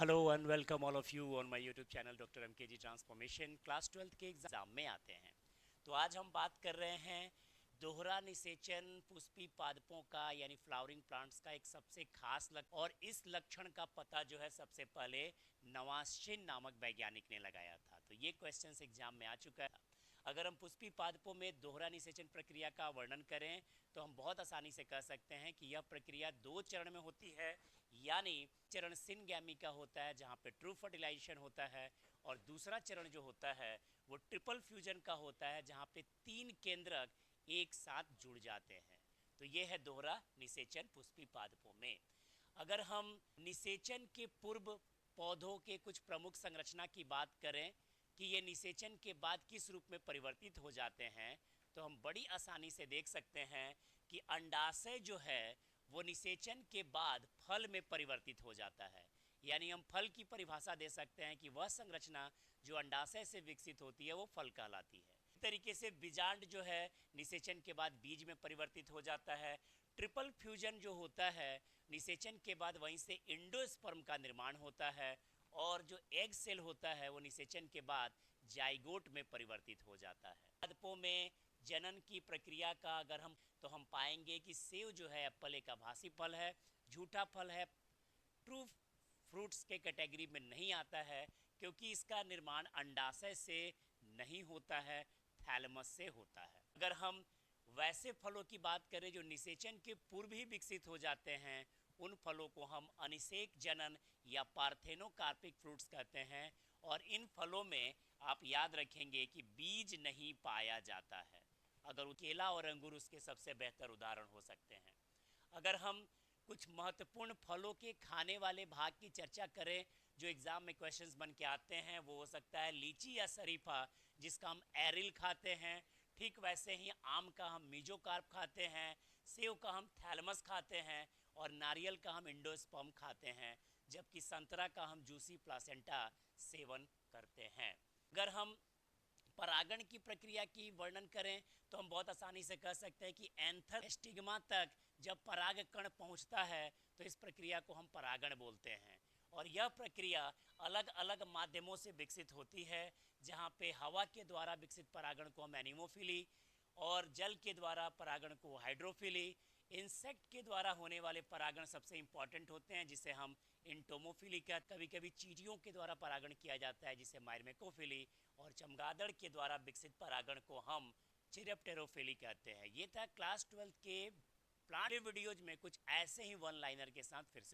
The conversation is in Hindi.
Hello and welcome all of you on my YouTube channel doctor MKG transformation. Class 12th के एग्जाम में आते हैं तो आज हम बात कर रहे हैं दोहरा निषेचन पुष्पी पादपों का यानी फ्लावरिंग प्लांट्स का एक सबसे खास लक्षण। और इस लक्षण का पता जो है सबसे पहले नवाश्चिन नामक वैज्ञानिक ने लगाया था। तो ये क्वेश्चन एग्जाम में आ चुका है। अगर हम पुष्पी पादपों में दोहरा निषेचन प्रक्रिया का वर्णन करें तो हम बहुत आसानी से कह सकते हैं कि यह प्रक्रिया 2 चरण में होती है। यानी चरण सिनगैमी का होता है जहाँ पे ट्रू फर्टिलाइजेशन होता है, और दूसरा चरण जो होता है वो ट्रिपल फ्यूजन का होता है जहाँ पे 3 केंद्रक एक साथ जुड़ जाते हैं। तो ये है दोहरा निषेचन पुष्पी पादपों में। अगर हम निषेचन के पूर्व पौधों के कुछ प्रमुख संरचना की बात करें कि ये निषेचन के बाद किस रूप में परिवर्तित हो जाते हैं, तो हम बड़ी आसानी से देख सकते हैं कि अंडाशय जो है वो निषेचन के बाद फल में परिवर्तित हो जाता है। यानी हम फल की परिभाषा दे सकते हैं कि वह संरचना जो अंडाशय से विकसित होती है वो फल कहलाती है। इस तरीके से बीजांड जो है निषेचन के बाद बीज में परिवर्तित हो जाता है। ट्रिपल फ्यूजन जो होता है निषेचन के बाद वहीं से इंडोस्पर्म का निर्माण होता है, और जो एग सेल होता है वो निषेचन के बाद जाइगोट में परिवर्तित हो जाता है। पादपों में जनन की प्रक्रिया का अगर हम तो हम पाएंगे कि सेव जो है एप्पल एक आभासी फल है, झूठा फल है, ट्रू फ्रूट्स के कैटेगरी में नहीं आता है क्योंकि इसका निर्माण अंडाशय से नहीं होता है, थैलेमस से होता है। अगर हम वैसे फलों की बात करें जो निषेचन के पूर्व ही विकसित हो जाते हैं, उन फलों को हम अनिषेक जनन या पार्थेनोकार्पिक फ्रूट्स कहते हैं। और इन फलों में आप याद रखेंगे कि बीज नहीं पाया जाता है। अगर केला और अंगूर उसके सबसे बेहतर उदाहरण हो सकते हैं। अगर हम कुछ महत्वपूर्ण फलों के खाने वाले भाग की चर्चा करें जो एग्जाम में क्वेश्चंस बन के आते हैं, वो हो सकता है लीची या शरीफा जिसका हम एरिल खाते हैं। ठीक वैसे ही आम का हम मीजोकार्प खाते हैं, सेव का हम थैलमस खाते हैं, और नारियल का हम इंडोस्पर्म खाते हैं, जबकि संतरा का हम जूसी प्लासेंटा सेवन करते हैं। अगर हम परागण की प्रक्रिया की वर्णन करें तो हम बहुत आसानी से कह सकते हैं कि एंथर स्टिग्मा तक जब पराग कण पहुंचता है तो इस प्रक्रिया को हम परागण बोलते हैं। और यह प्रक्रिया अलग अलग माध्यमों से विकसित होती है, जहां पे हवा के द्वारा विकसित परागण को हम एनिमोफिली, और जल के द्वारा परागण को हाइड्रोफिली, इंसेक्ट के द्वारा होने वाले परागण सबसे इंपॉर्टेंट होते हैं जिसे हम इंटोमोफिली का, कभी कभी चींटियों के द्वारा परागण किया जाता है जिसे मायरमेकोफिली, और चमगादड़ के द्वारा विकसित परागण को हम चिरेप्टेरोफिली कहते हैं। ये था क्लास 12 के प्लांट वीडियोज में कुछ ऐसे ही वन लाइनर के साथ फिर से